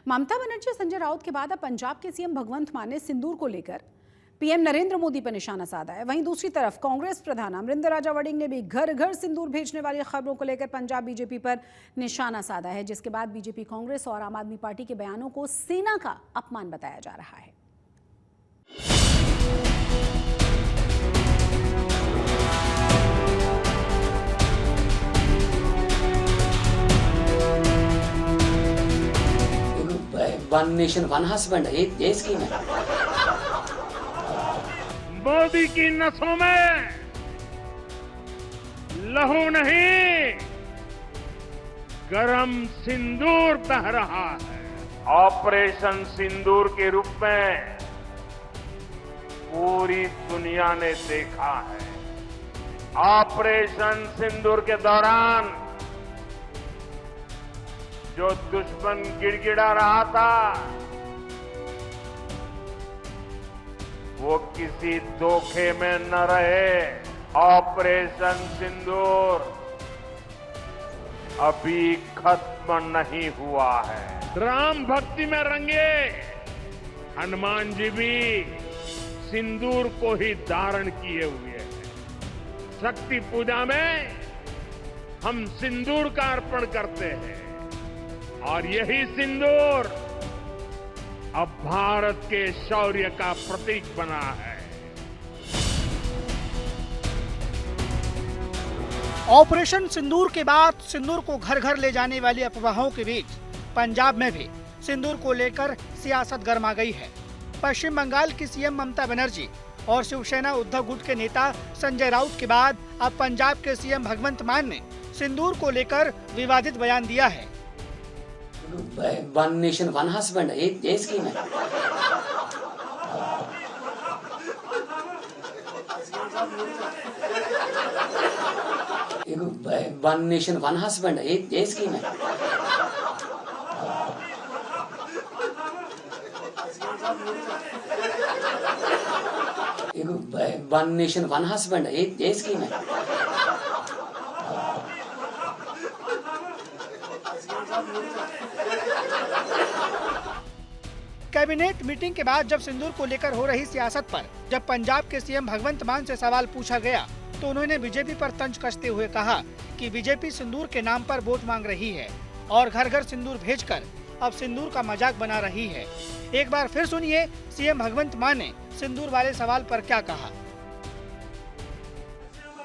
ममता बनर्जी और संजय राउत के बाद अब पंजाब के सीएम भगवंत मान ने सिंदूर को लेकर पीएम नरेंद्र मोदी पर निशाना साधा है। वहीं दूसरी तरफ कांग्रेस प्रधान अमरिंदर राजा वड़िंग ने भी घर घर सिंदूर भेजने वाली खबरों को लेकर पंजाब बीजेपी पर निशाना साधा है, जिसके बाद बीजेपी, कांग्रेस और आम आदमी पार्टी के बयानों को सेना का अपमान बताया जा रहा है। वन नेशन वन हस्बैंड, ये स्कीम है। मोदी की नसों में लहू नहीं, गरम सिंदूर बह रहा है। ऑपरेशन सिंदूर के रूप में पूरी दुनिया ने देखा है। ऑपरेशन सिंदूर के दौरान जो दुश्मन गिड़गिड़ा रहा था, वो किसी धोखे में न रहे। ऑपरेशन सिंदूर अभी खत्म नहीं हुआ है। राम भक्ति में रंगे हनुमान जी भी सिंदूर को ही धारण किए हुए हैं। शक्ति पूजा में हम सिंदूर का अर्पण करते हैं और यही सिंदूर अब भारत के शौर्य का प्रतीक बना है। ऑपरेशन सिंदूर के बाद सिंदूर को घर घर ले जाने वाली अफवाहों के बीच पंजाब में भी सिंदूर को लेकर सियासत गर्मा गई है। पश्चिम बंगाल की सीएम ममता बनर्जी और शिवसेना उद्धव गुट के नेता संजय राउत के बाद अब पंजाब के सीएम भगवंत मान ने सिंदूर को लेकर विवादित बयान दिया है। वन नेशन वन हस्बैंड, ये स्कीम है। वन नेशन वन हस्बैंड, ये स्कीम है। वन नेशन वन हस्बैंड, ये स्कीम है। कैबिनेट मीटिंग के बाद जब सिंदूर को लेकर हो रही सियासत पर जब पंजाब के सीएम भगवंत मान से सवाल पूछा गया तो उन्होंने बीजेपी पर तंज कसते हुए कहा कि बीजेपी सिंदूर के नाम पर वोट मांग रही है और घर घर सिंदूर भेजकर अब सिंदूर का मजाक बना रही है। एक बार फिर सुनिए सीएम भगवंत मान ने सिंदूर वाले सवाल पर क्या कहा।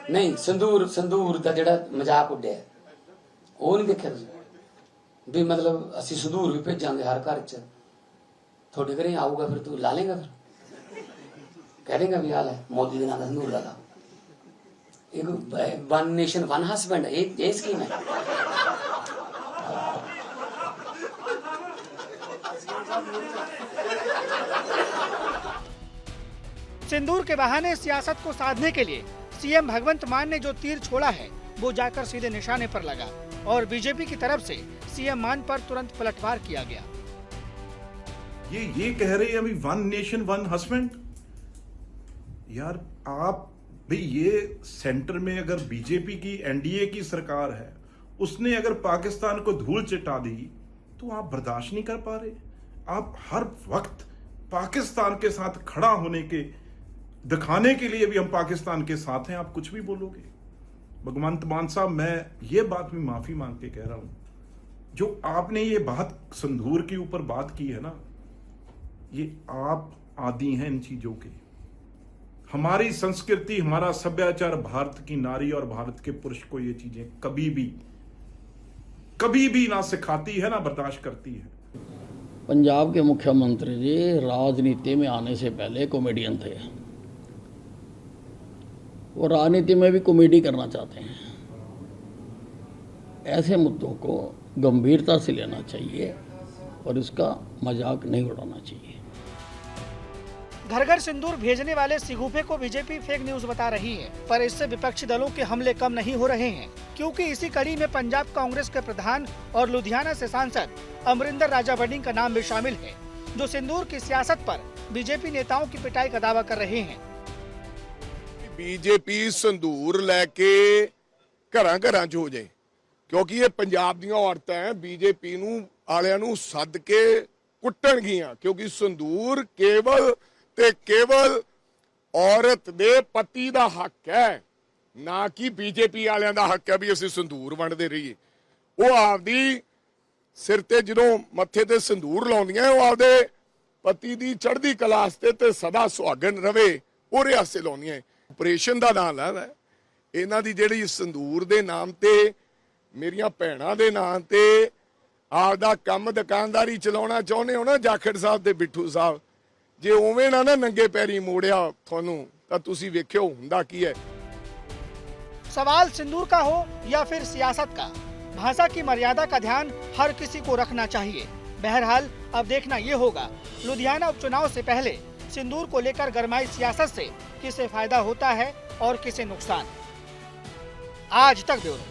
नहीं, संदूर का जेड़ा मजाक उड्या वो नहीं देखा भी, मतलब असि संदूर भी भेजांगे हर घर च। थोड़े घरें आऊगा फिर तू ला लेगा, फिर कह देगा भी हाल है मोदी के नाम संदूर लगा। एक वन नेशन वन हस्बैंड, ये स्कीम है। सिंदूर के बहाने सियासत को साधने के लिए सीएम भगवंत मान ने जो तीर छोड़ा है वो जाकर सीधे निशाने पर लगा और बीजेपी की तरफ से सीएम मान पर तुरंत पलटवार किया गया। ये कह रहे हैं अभी वन नेशन वन हस्बैंड। यार आप भाई, ये सेंटर में अगर बीजेपी की एनडीए की सरकार है, उसने अगर पाकिस्तान को धूल चटा दी तो आप बर्दाश्त नहीं कर पा रहे। आप हर वक्त पाकिस्तान के साथ खड़ा होने के दिखाने के लिए भी हम पाकिस्तान के साथ हैं, आप कुछ भी बोलोगे। भगवंत मान साहब, मैं ये बात में माफी मांग के कह रहा हूं, जो आपने ये बात सिंदूर के ऊपर बात की है ना, ये आप आदी हैं इन चीजों के। हमारी संस्कृति, हमारा सभ्याचार, भारत की नारी और भारत के पुरुष को ये चीजें कभी भी ना सिखाती है, ना बर्दाश्त करती है। पंजाब के मुख्यमंत्री जी राजनीति में आने से पहले कॉमेडियन थे। वो राजनीति में भी कॉमेडी करना चाहते हैं। ऐसे मुद्दों को गंभीरता से लेना चाहिए और इसका मजाक नहीं उड़ाना चाहिए। घर घर सिंदूर भेजने वाले सिगुफे को बीजेपी फेक न्यूज बता रही है, पर इससे विपक्षी दलों के हमले कम नहीं हो रहे हैं, क्योंकि इसी कड़ी में पंजाब कांग्रेस के प्रधान और लुधियाना से सांसद अमरिंदर राजा वड़िंग का नाम भी शामिल है, जो सिंदूर की सियासत पर बीजेपी नेताओं की पिटाई का दावा कर रहे हैं। बीजेपी संदूर लैके घरां घरां च हो जाए, ਕਿਉਂਕਿ ਇਹ ਪੰਜਾਬ ਦੀਆਂ ਔਰਤਾਂ ਹੈ, ਬੀਜੇਪੀ ਨੂੰ ਵਾਲਿਆਂ ਨੂੰ ਸੱਦ ਕੇ ਕੁੱਟਣਗੀਆਂ, ਕਿਉਂਕਿ ਸੰਦੂਰ ਕੇਵਲ ਤੇ ਕੇਵਲ ਔਰਤ ਦੇ ਪਤੀ ਦਾ ਹੱਕ ਹੈ, ਨਾ ਕਿ ਬੀਜੇਪੀ ਵਾਲਿਆਂ ਦਾ ਹੱਕ ਹੈ ਵੀ ਅਸੀਂ ਸੰਦੂਰ ਵੰਡਦੇ ਰਹੀਏ। ਉਹ ਆਪਦੀ ਸਿਰ ਤੇ ਜਦੋਂ ਮੱਥੇ ਤੇ ਸੰਦੂਰ ਲਾਉਂਦੀਆਂ, ਉਹ ਆਪਦੇ ਪਤੀ ਦੀ ਚੜ੍ਹਦੀ ਕਲਾ ਵਾਸਤੇ ਤੇ ਸਦਾ ਸੁਹਾਗਣ ਰਵੇ ਉਹਦੇ ਵਾਸਤੇ ਲਾਉਂਦੀਆਂ। ਆਪਰੇਸ਼ਨ ਦਾ ਨਾਮ ਲੈਣਾ ਇਹਨਾਂ ਦੀ ਜਿਹੜੀ ਸੰਦੂਰ ਦੇ ਨਾਮ ਤੇ, ਮੇਰੀਆਂ ਭੈਣਾਂ ਦੇ ਨਾਮ ਤੇ ਆਪਦਾ ਕੰਮ ਦੁਕਾਨਦਾਰੀ ਚਲਾਉਣਾ ਚਾਹੁੰਦੇ ਹੋ ਨਾ ਜਾਖੜ ਸਾਹਿਬ ਤੇ ਬਿੱਟੂ ਸਾਹਿਬ, ਜੇ ਉਵੇਂ ਨਾ ਨੰਗੇ ਪੈਰੀ ਮੋੜਿਆ ਤੁਹਾਨੂੰ ਤਾਂ ਤੁਸੀਂ ਵੇਖਿਓ ਹੁੰਦਾ ਕੀ ਹੈ। सवाल सिंदूर का हो या फिर सियासत का, भाषा की मर्यादा का ध्यान हर किसी को रखना चाहिए। बहरहाल अब देखना ये होगा लुधियाना उपचुनाव से पहले सिंदूर को लेकर गरमाई सियासत से किसे फायदा होता है और किसे नुकसान। आज तक ब्यूरो।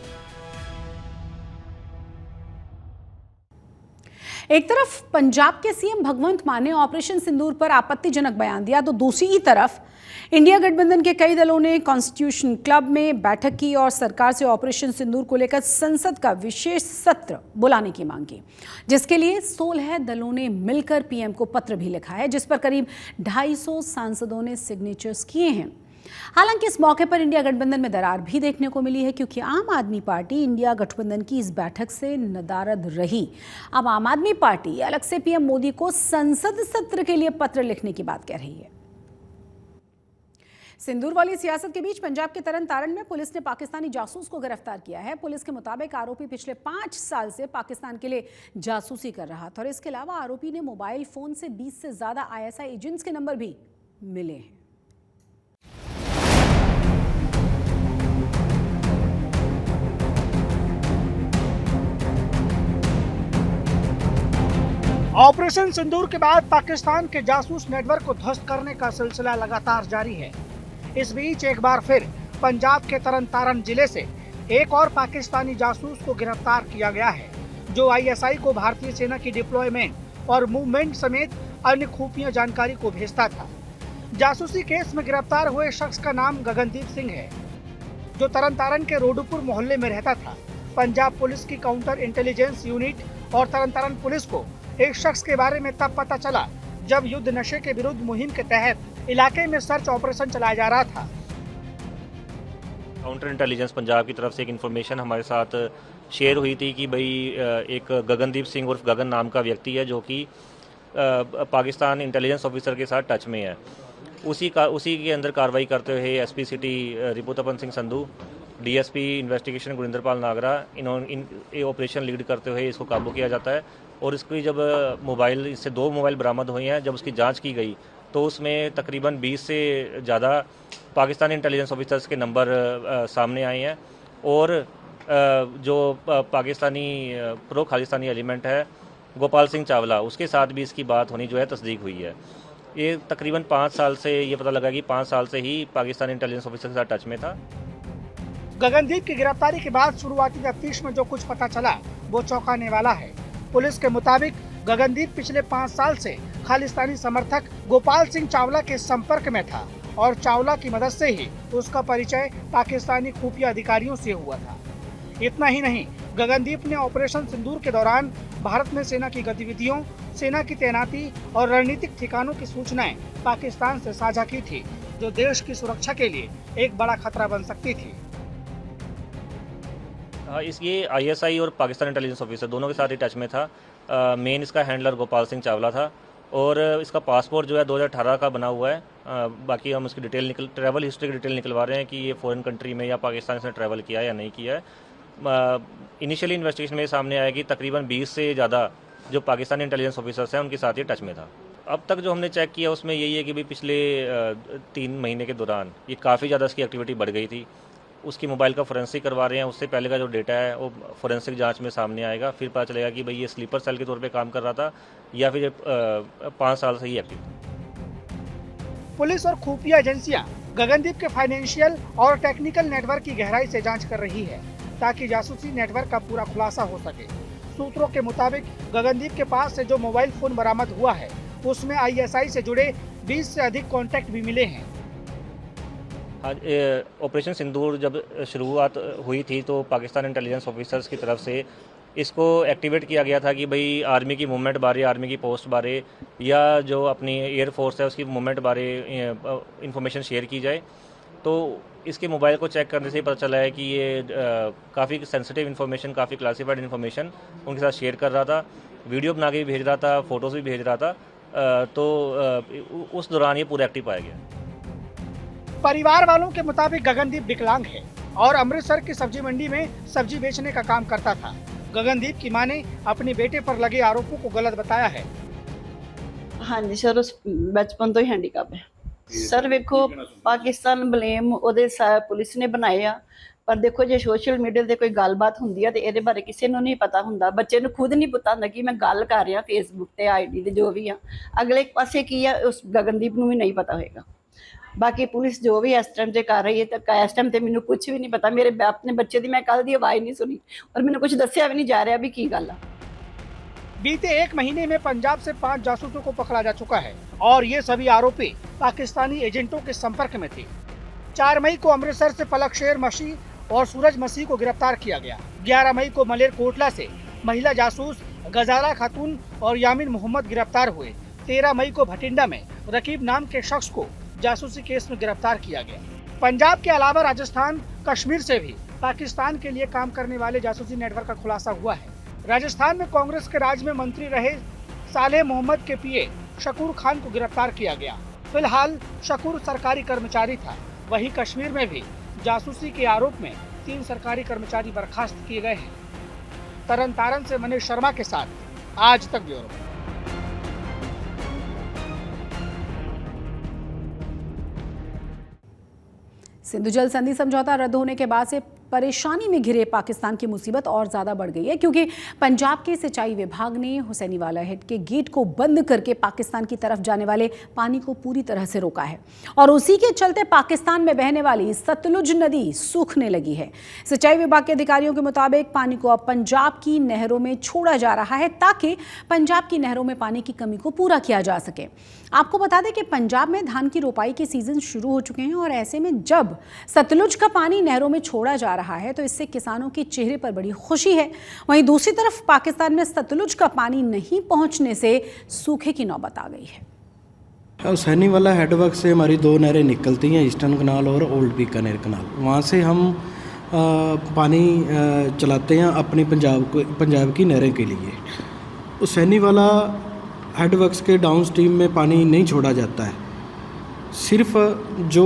एक तरफ पंजाब के सीएम भगवंत मान ने ऑपरेशन सिंदूर पर आपत्तिजनक बयान दिया, तो दूसरी ही तरफ इंडिया गठबंधन के कई दलों ने कॉन्स्टिट्यूशन क्लब में बैठक की और सरकार से ऑपरेशन सिंदूर को लेकर संसद का विशेष सत्र बुलाने की मांग की, जिसके लिए 16 दलों ने मिलकर पीएम को पत्र भी लिखा है, जिस पर करीब 250 सांसदों ने सिग्नेचर्स किए हैं। हालांकि इस मौके पर इंडिया गठबंधन में दरार भी देखने को मिली है, क्योंकि आम आदमी पार्टी इंडिया गठबंधन की इस बैठक से नदारद रही। अब आम आदमी पार्टी अलग से पीएम मोदी को संसद सत्र के लिए पत्र लिखने की बात कह रही है। सिंदूर वाली सियासत के बीच पंजाब के तरन तारण में पुलिस ने पाकिस्तानी जासूस को गिरफ्तार किया है। पुलिस के मुताबिक आरोपी पिछले 5 साल से पाकिस्तान के लिए जासूसी कर रहा था और इसके अलावा आरोपी ने मोबाइल फोन से 20 से ज्यादा ISI एजेंट्स के नंबर भी मिले हैं। ऑपरेशन सिंदूर के बाद पाकिस्तान के जासूस नेटवर्क को ध्वस्त करने का सिलसिला लगातार जारी है। इस बीच एक बार फिर पंजाब के तरन तारण जिले से एक और पाकिस्तानी जासूस को गिरफ्तार किया गया है, जो ISI को भारतीय सेना की डिप्लॉयमेंट और मूवमेंट समेत अन्य खुफिया जानकारी को भेजता था। जासूसी केस में गिरफ्तार हुए शख्स का नाम गगनदीप सिंह है, जो तरन तारण के रोडुपुर मोहल्ले में रहता था। पंजाब पुलिस की काउंटर इंटेलिजेंस यूनिट और तरन तारण पुलिस को एक शख्स के बारे में तब पता चला जब युद्ध नशे के विरुद्ध मुहिम के तहत इलाके में सर्च ऑपरेशन चलाया जा रहा था। काउंटर इंटेलिजेंस पंजाब की तरफ से एक इन्फॉर्मेशन हमारे साथ शेयर हुई थी कि भाई एक गगनदीप सिंह उर्फ गगन नाम का व्यक्ति है, जो कि पाकिस्तान इंटेलिजेंस ऑफिसर के साथ टच में है। उसी के अंदर कार्रवाई करते हुए SP city Riputapan Singh Sandhu, DSP investigation Gurinderpal Nagra, इन्होंने ऑपरेशन लीड करते हुए इसको काबू किया जाता है। और इसकी जब इससे 2 मोबाइल बरामद हुए हैं, जब उसकी जांच की गई तो उसमें तकरीबन 20 से ज़्यादा पाकिस्तानी इंटेलिजेंस ऑफिसर्स के नंबर सामने आए हैं। और जो पाकिस्तानी प्रो खालिस्तानी एलिमेंट है गोपाल सिंह चावला, उसके साथ भी इसकी बात होनी जो है तस्दीक हुई है। ये तकरीबन 5 साल से ये पता लगा कि 5 साल से ही पाकिस्तानी इंटेलिजेंस ऑफिसर के साथ टच में था। गगनदीप की गिरफ्तारी के बाद शुरुआती तफ्तीश में जो कुछ पता चला वो चौंकाने वाला है। पुलिस के मुताबिक गगनदीप पिछले 5 साल से खालिस्तानी समर्थक गोपाल सिंह चावला के संपर्क में था और चावला की मदद से ही उसका परिचय पाकिस्तानी खुफिया अधिकारियों से हुआ था। इतना ही नहीं, गगनदीप ने ऑपरेशन सिंदूर के दौरान भारत में सेना की गतिविधियों, सेना की तैनाती और रणनीतिक ठिकानों की सूचनाएं पाकिस्तान से साझा की थी, जो देश की सुरक्षा के लिए एक बड़ा खतरा बन सकती थी। ये ISI और पाकिस्तान इंटेलिजेंस ऑफिसर दोनों के साथ ही टच में था। मेन इसका हैंडलर गोपाल सिंह चावला था और इसका पासपोर्ट जो है 2018 का बना हुआ है। बाकी हम उसकी ट्रैवल हिस्ट्री की डिटेल निकलवा रहे हैं कि ये फॉरेन कंट्री में या पाकिस्तान से ट्रैवल किया है या नहीं किया है। इनिशियली इन्वेस्टिगेशन में सामने आया कि तकरीबन 20 से ज़्यादा जो पाकिस्तानी इंटेलिजेंस ऑफिसर्स हैं उनके साथ ही टच में था। अब तक जो हमने चेक किया उसमें यही है कि भाई पिछले 3 महीने के दौरान ये काफ़ी ज़्यादा इसकी एक्टिविटी बढ़ गई थी। उसकी मोबाइल का फोरेंसिक करवा रहे हैं, उससे पहले का जो डेटा है वो फोरेंसिक जांच में सामने आएगा, फिर पता चलेगा कि भाई ये स्लीपर सेल के तौर पे काम कर रहा था या फिर 5 साल से ही एक्टिव था। पुलिस और खुफिया एजेंसियां गगनदीप के फाइनेंशियल और टेक्निकल नेटवर्क की गहराई से जांच कर रही है, ताकि जासूसी नेटवर्क का पूरा खुलासा हो सके। सूत्रों के मुताबिक गगनदीप के पास से जो मोबाइल फोन बरामद हुआ है उसमें ISI से जुड़े 20 से अधिक कॉन्टैक्ट भी मिले हैं। आज ऑपरेशन सिंदूर जब शुरुआत हुई थी तो पाकिस्तान इंटेलिजेंस ऑफिसर्स की तरफ से इसको एक्टिवेट किया गया था कि भाई आर्मी की मूवमेंट बारे, आर्मी की पोस्ट बारे या जो अपनी एयरफोर्स है उसकी मूवमेंट बारे इंफॉर्मेशन शेयर की जाए। तो इसके मोबाइल को चेक करने से ही पता चला है कि ये काफ़ी सेंसिटिव इन्फॉर्मेशन, काफ़ी क्लासिफाइड इन्फॉर्मेशन उनके साथ शेयर कर रहा था, वीडियो बना के भी भेज रहा था, फ़ोटोज़ भी भेज रहा था। तो उस दौरान ये पूरा एक्टिव पाया गया। परिवार वालों के मुताबिक गगनदीप विकलांग है और अमृतसर की सब्जी मंडी में सब्जी बेचने का काम करता था। गगनदीप की मां ने अपने बेटे पर लगे आरोपों को गलत बताया है। हाँ जी सर, उस बचपन तो ही हैंडीकैप है सर। ਵੇਖੋ ਪਾਕਿਸਤਾਨ ਬਲੇਮ ਉਹਦੇ ਪੁਲਿਸ ਨੇ ਬਣਾਏ ਆ, ਪਰ ਦੇਖੋ ਜੇ ਸੋਸ਼ਲ ਮੀਡੀਆ ਤੇ ਕੋਈ ਗੱਲਬਾਤ ਹੁੰਦੀ ਆ ਤੇ ਇਹਦੇ ਬਾਰੇ ਕਿਸੇ ਨੂੰ ਨਹੀਂ ਪਤਾ ਹੁੰਦਾ। ਬੱਚੇ ਨੂੰ ਖੁਦ ਨਹੀਂ ਪਤਾ ਹੁੰਦਾ ਕਿ ਮੈਂ ਗੱਲ ਕਰ ਰਿਹਾ ਫੇਸਬੁੱਕ ਤੇ ਆਈਡੀ ਤੇ ਜੋ ਵੀ ਆ, ਅਗਲੇ ਪਾਸੇ ਕੀ ਆ ਉਸ ਗਗਨਦੀਪ ਨੂੰ ਵੀ ਨਹੀਂ ਪਤਾ ਹੋਏਗਾ। ਬਾਕੀ ਪੁਲਿਸ ਜੋ ਵੀ ਇਸ ਟਾਈਮ ਤੇ ਕਰ ਰਹੀ ਹੈ ਤਾਂ ਇਸ ਟਾਈਮ ਤੇ ਮੈਨੂੰ ਕੁਝ ਵੀ ਨਹੀਂ ਪਤਾ। ਮੇਰੇ ਆਪਣੇ ਬੱਚੇ ਦੀ ਮੈਂ ਕੱਲ ਦੀ ਆਵਾਜ਼ ਨਹੀਂ ਸੁਣੀ ਔਰ ਮੈਨੂੰ ਕੁਝ ਦੱਸਿਆ ਵੀ ਨਹੀਂ ਜਾ ਰਿਹਾ ਵੀ ਕੀ ਗੱਲ ਆ। बीते 1 महीने में पंजाब से 5 जासूसों को पकड़ा जा चुका है और ये सभी आरोपी पाकिस्तानी एजेंटों के संपर्क में थे। 4 मई को अमृतसर से पलक शेर मसीह और सूरज मसीह को गिरफ्तार किया गया। 11 मई को मलेरकोटला से महिला जासूस गजाला खातून और यामिन मोहम्मद गिरफ्तार हुए। 13 मई को भटिंडा में रकीब नाम के शख्स को जासूसी केस में गिरफ्तार किया गया। पंजाब के अलावा राजस्थान, कश्मीर से भी पाकिस्तान के लिए काम करने वाले जासूसी नेटवर्क का खुलासा हुआ है। राजस्थान में कांग्रेस के राज में मंत्री रहे सालेह मोहम्मद के पीए शकूर खान को गिरफ्तार किया गया। फिलहाल शकूर सरकारी कर्मचारी था। वहीं कश्मीर में भी जासूसी के आरोप में 3 सरकारी कर्मचारी बर्खास्त किए गए हैं। तरन तारन से मनीष शर्मा के साथ आज तक ब्यूरो। सिंधु जल संधि समझौता रद्द होने के बाद से परेशानी में घिरे पाकिस्तान की मुसीबत और ज़्यादा बढ़ गई है, क्योंकि पंजाब के सिंचाई विभाग ने हुसैनीवाला हेड के गेट को बंद करके पाकिस्तान की तरफ जाने वाले पानी को पूरी तरह से रोका है और उसी के चलते पाकिस्तान में बहने वाली सतलुज नदी सूखने लगी है। सिंचाई विभाग के अधिकारियों के मुताबिक पानी को अब पंजाब की नहरों में छोड़ा जा रहा है ताकि पंजाब की नहरों में पानी की कमी को पूरा किया जा सके। आपको बता दें कि पंजाब में धान की रोपाई के सीजन शुरू हो चुके हैं और ऐसे में जब सतलुज का पानी नहरों में छोड़ा जा रहा है तो इससे किसानों के चेहरे पर बड़ी खुशी है। वहीं दूसरी तरफ पाकिस्तान में सतलुज का पानी नहीं पहुंचने से सूखे की नौबत आ गई है। हुसैनीवाला हेडवर्क से हमारी 2 नहरें निकलती हैं, ईस्टर्न कनाल और ओल्ड बीकानेर कनाल। वहाँ से हम पानी चलाते हैं अपनी पंजाब की नहरें के लिए। हुसैनीवाला हेडवर्क्स के डाउन स्ट्रीम में पानी नहीं छोड़ा जाता है। सिर्फ जो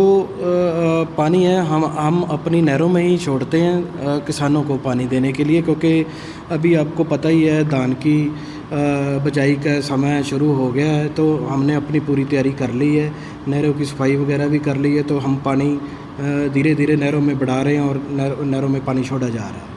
पानी है हम अपनी नहरों में ही छोड़ते हैं किसानों को पानी देने के लिए, क्योंकि अभी आपको पता ही है धान की बिजाई का समय शुरू हो गया है। तो हमने अपनी पूरी तैयारी कर ली है, नहरों की सफाई वगैरह भी कर ली है। तो हम पानी धीरे धीरे नहरों में बढ़ा रहे हैं और नहरों में पानी छोड़ा जा रहा है।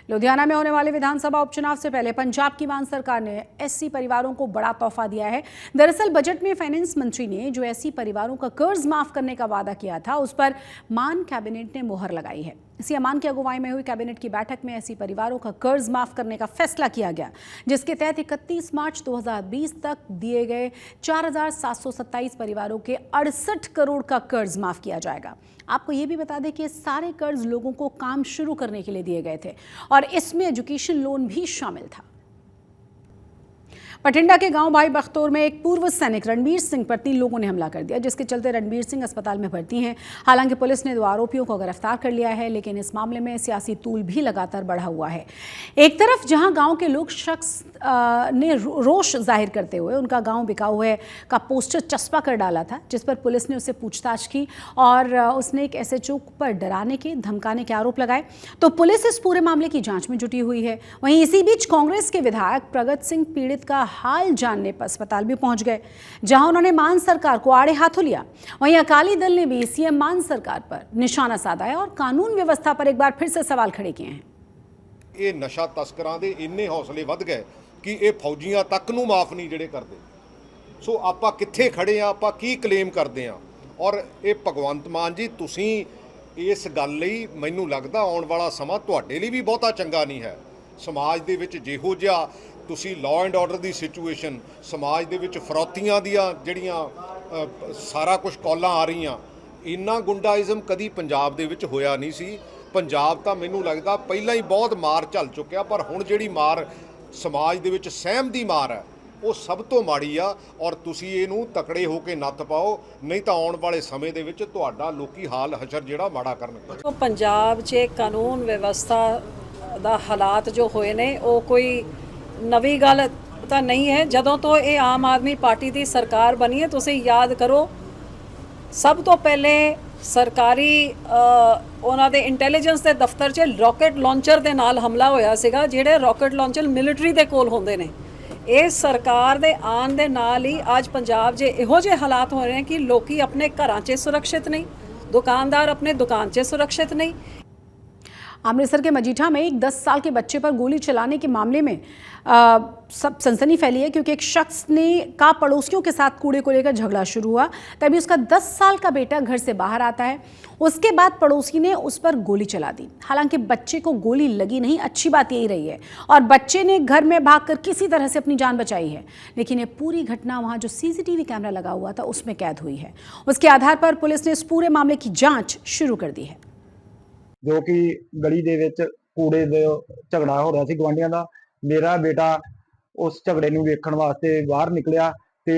लुधियाना में होने वाले विधानसभा उपचुनाव से पहले पंजाब की मान सरकार ने एससी परिवारों को बड़ा तोहफा दिया है। दरअसल बजट में फाइनेंस मंत्री ने जो एससी परिवारों का कर्ज माफ करने का वादा किया था उस पर मान कैबिनेट ने मोहर लगाई है। सीएम मान की अगुवाई में हुई कैबिनेट की बैठक में एससी परिवारों का कर्ज माफ करने का फैसला किया गया, जिसके तहत 31 मार्च 2020 तक दिए गए 4727 परिवारों के 68 करोड़ का कर्ज माफ किया जाएगा। आपको ये भी बता दें कि सारे कर्ज लोगों को काम शुरू करने के लिए दिए गए थे और इसमें एजुकेशन लोन भी शामिल था। बठिंडा के गांव भाई बख्तौर में एक पूर्व सैनिक रणबीर सिंह पर 3 लोगों ने हमला कर दिया, जिसके चलते रणबीर सिंह अस्पताल में भर्ती हैं। हालांकि पुलिस ने 2 आरोपियों को गिरफ्तार कर लिया है, लेकिन इस मामले में सियासी तूल भी लगातार बढ़ा हुआ है। एक तरफ जहां गांव के लोग शख्स ने रोष जाहिर करते हुए उनका गांव बिकाऊ है का पोस्टर चस्पा कर डाला था, जिस पर पुलिस ने उससे पूछताछ की और उसने एक एसएचओ पर डराने के धमकाने के आरोप लगाए, तो पुलिस इस पूरे मामले की जांच में जुटी हुई है। वहीं इसी बीच कांग्रेस के विधायक प्रगत सिंह पीड़ित का हाल जानने पर अस्पताल भी पहुंच गए, जहां उन्होंने मान सरकार को आड़े हाथों लिया। वहीं अकाली दल ने भी सीएम मान सरकार पर निशाना साधा है और कानून व्यवस्था पर एक बार फिर से सवाल खड़े किए हैं। ये नशा तस्करां दे इन्ने हौसले वध गए कि ये फौजियां तक नूं माफ नहीं ਜਿਹੜੇ ਕਰਦੇ। सो ਆਪਾਂ ਕਿੱਥੇ ਖੜੇ ਆ, ਆਪਾਂ ਕੀ ਕਲੇਮ ਕਰਦੇ ਆ। ਔਰ ਇਹ ਭਗਵੰਤ ਮਾਨ ਜੀ ਤੁਸੀਂ ਇਸ ਗੱਲ ਲਈ ਮੈਨੂੰ ਲੱਗਦਾ ਆਉਣ ਵਾਲਾ ਸਮਾਂ ਤੁਹਾਡੇ ਲਈ ਵੀ ਬਹੁਤਾ ਚੰਗਾ ਨਹੀਂ ਹੈ। ਸਮਾਜ ਦੇ ਵਿੱਚ ਜਿਹੋ ਜਿਹਾ ਤੁਸੀਂ law and order the situation, ਸਮਾਜ ਦੇ ਵਿੱਚ ਫਰੌਤੀਆਂ ਦੀਆਂ ਜਿਹੜੀਆਂ ਸਾਰਾ ਕੁਝ ਕੌਲਾਂ ਆ ਰਹੀਆਂ, ਇੰਨਾ ਗੁੰਡਾਇਜ਼ਮ ਕਦੀ ਪੰਜਾਬ ਦੇ ਵਿੱਚ ਹੋਇਆ ਨਹੀਂ ਸੀ। ਪੰਜਾਬ ਤਾਂ ਮੈਨੂੰ ਲੱਗਦਾ ਪਹਿਲਾਂ ਹੀ ਬਹੁਤ ਮਾਰ ਝੱਲ ਚੁੱਕਿਆ, ਪਰ ਹੁਣ ਜਿਹੜੀ ਮਾਰ ਸਮਾਜ ਦੇ ਵਿੱਚ ਸਹਿਮ ਦੀ ਮਾਰ ਹੈ ਉਹ ਸਭ ਤੋਂ ਮਾੜੀ ਆ। ਔਰ ਤੁਸੀਂ ਇਹਨੂੰ ਤਕੜੇ ਹੋ ਕੇ ਨੱਥ ਪਾਓ, ਨਹੀਂ ਤਾਂ ਆਉਣ ਵਾਲੇ ਸਮੇਂ ਦੇ ਵਿੱਚ ਤੁਹਾਡਾ ਲੋਕੀ ਹਾਲ ਹਸ਼ਰ ਜਿਹੜਾ ਮਾੜਾ ਕਰਨਗੇ। ਪੰਜਾਬ 'ਚ ਕਾਨੂੰਨ ਵਿਵਸਥਾ ਦਾ ਹਾਲਾਤ ਜੋ ਹੋਏ ਨੇ ਉਹ ਕੋਈ ਨਵੀਂ ਗੱਲ ਤਾਂ ਨਹੀਂ ਹੈ। ਜਦੋਂ ਤੋਂ ਇਹ ਆਮ ਆਦਮੀ ਪਾਰਟੀ ਦੀ ਸਰਕਾਰ ਬਣੀ ਹੈ, ਤੁਸੀਂ ਯਾਦ ਕਰੋ ਸਭ ਤੋਂ ਪਹਿਲੇ ਸਰਕਾਰੀ ਉਹਨਾਂ ਦੇ ਇੰਟੈਲੀਜੈਂਸ ਦੇ ਦਫ਼ਤਰ 'ਚ ਰੌਕਟ ਲਾਂਚਰ ਦੇ ਨਾਲ ਹਮਲਾ ਹੋਇਆ ਸੀਗਾ, ਜਿਹੜੇ ਰੌਕਟ ਲਾਂਚਰ ਮਿਲਟਰੀ ਦੇ ਕੋਲ ਹੁੰਦੇ ਨੇ। ਇਹ ਸਰਕਾਰ ਦੇ ਆਉਣ ਦੇ ਨਾਲ ਹੀ ਅੱਜ ਪੰਜਾਬ 'ਚ ਇਹੋ ਜਿਹੇ ਹਾਲਾਤ ਹੋ ਰਹੇ ਨੇ ਕਿ ਲੋਕੀ ਆਪਣੇ ਘਰਾਂ 'ਚ सुरक्षित नहीं, दुकानदार अपने दुकान 'ਚ सुरक्षित नहीं। अमृतसर के मजीठा में एक 10 साल के बच्चे पर गोली चलाने के मामले में सब सनसनी फैली है, क्योंकि एक शख्स ने का पड़ोसियों के साथ कूड़े को लेकर झगड़ा शुरू हुआ। तभी उसका 10 साल का बेटा घर से बाहर आता है। उसके बाद पड़ोसी ने उस पर गोली चला दी। हालांकि बच्चे को गोली लगी नहीं, अच्छी बात यही रही है, और बच्चे ने घर में भागकर किसी तरह से अपनी जान बचाई है। लेकिन ये पूरी घटना वहाँ जो CCTV कैमरा लगा हुआ था उसमें कैद हुई है। उसके आधार पर पुलिस ने इस पूरे मामले की जाँच शुरू कर दी है। जो कि गली दे विच कूड़े दे झगड़ा हो रहा सी गवांढियां दा, मेरा बेटा उस झगड़े नूं वेखण वास्ते बाहर निकलिया ते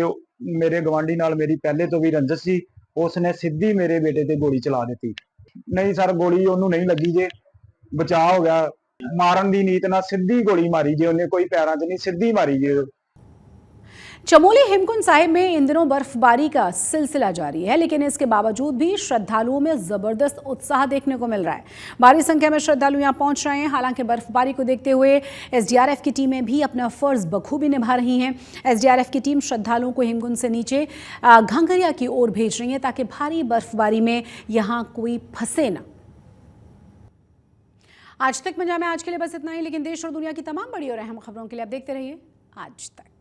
मेरे गवांढी नाल मेरी पहले तो भी रंजिश सी, उसने सीधी मेरे बेटे ते गोली चला दी। नहीं सर, गोली ओनू नहीं लगी जे, बचाव हो गया। मारन दी नीत नाल सीधी गोली मारी जे, उन्हें कोई पैरां च नहीं, सीधी मारी जे। चमोली हेमकुंड साहिब में इन दिनों बर्फबारी का सिलसिला जारी है, लेकिन इसके बावजूद भी श्रद्धालुओं में जबरदस्त उत्साह देखने को मिल रहा है। भारी संख्या में श्रद्धालु यहां पहुंच रहे हैं। हालांकि बर्फबारी को देखते हुए SDRF की टीमें भी अपना फर्ज बखूबी निभा रही हैं। SDRF की टीम श्रद्धालुओं को हेमकुंड से नीचे घंघरिया की ओर भेज रही है, ताकि भारी बर्फबारी में यहाँ कोई फंसे ना। आज तक पंजाब में आज के लिए बस इतना ही, लेकिन देश और दुनिया की तमाम बड़ी और अहम खबरों के लिए आप देखते रहिए आज तक।